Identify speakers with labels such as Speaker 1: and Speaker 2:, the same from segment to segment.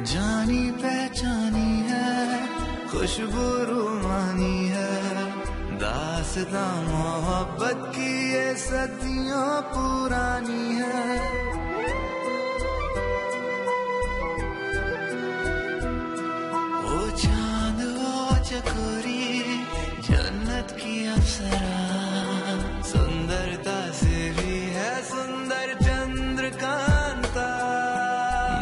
Speaker 1: जानी पहचानी है, खुशबू रूहानी है, दास्तां मोहब्बत की ये सदियों पुरानी है। वो चांद वो चकोरी जन्नत की अप्सरा, सुंदरता से भी है सुंदर चंद्रकांता।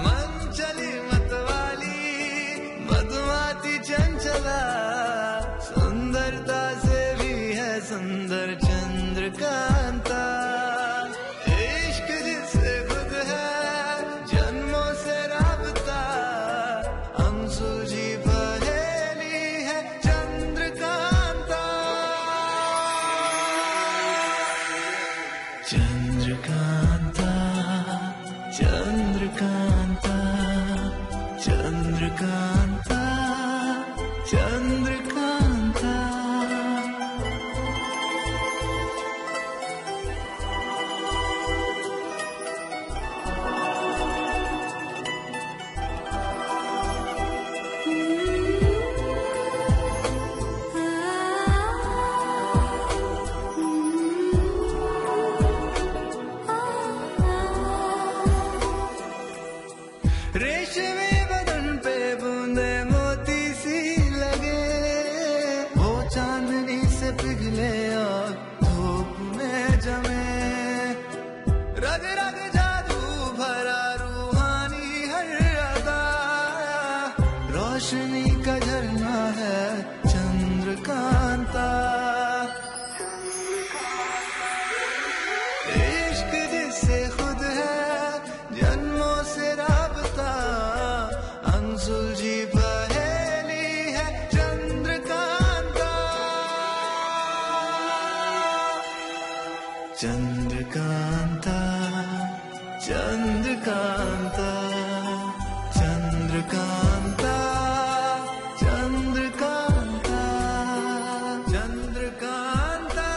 Speaker 1: मन चली मतवाली मधुमाती चंचला, सुंदरता से भी है सुंदर चंद्रकांता। इश्क जिससे खुद है जन्मों से राबता, हम सुलझी पहेली है चंद्रकांता। चंद्रकांता चंद्रकांता चंद्रकांता चंद्रकांता। रेशमी बदन पे बूंदे मोती सी लगे, वो चांदनी से पिघले और धूप में जमे। रग रग जादू भरा रूहानी हर अदा, रोशनी का झरना है चंद्रकांता। इश्क जिससे खुद है जन्मों से राबता, अनसुलझी पहेली है चंद्रकांता। चंद्रकांता चंद्रकांता चंद्रकांता चंद्रकांता चंद्रकांता।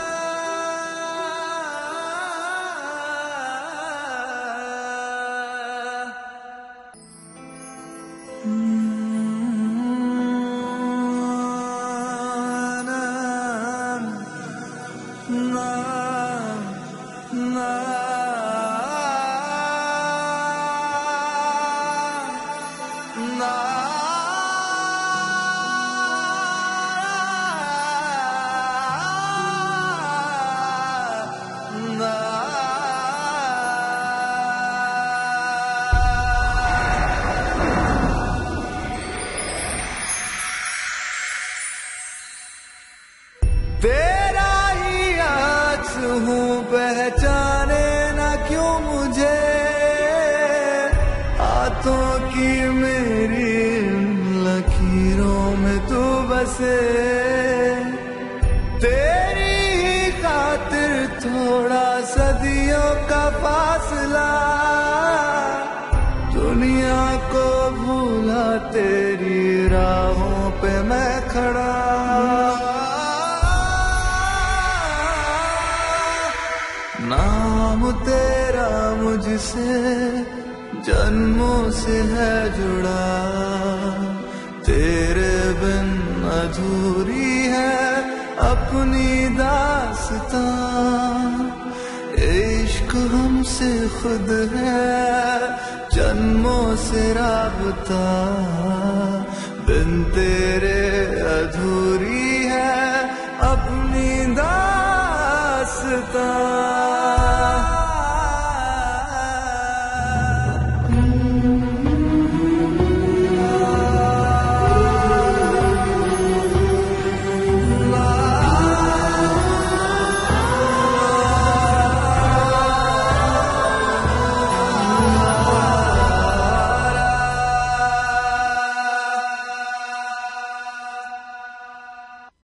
Speaker 1: तेरा ही आज हूँ पहचाने ना क्यों मुझे, हाथों की मेरी लकीरों में तू बसे। तेरी ही खातिर थोड़ा सदियों का फासला, दुनिया को भूला तेरी राहों पे मैं खड़ा। नाम तेरा मुझसे जन्मों से है जुड़ा, तेरे बिन अधूरी है अपनी दास्तां। इश्क हमसे खुद है जन्मों से राबता, बिन तेरे अधूरी है अपनी दास्तां।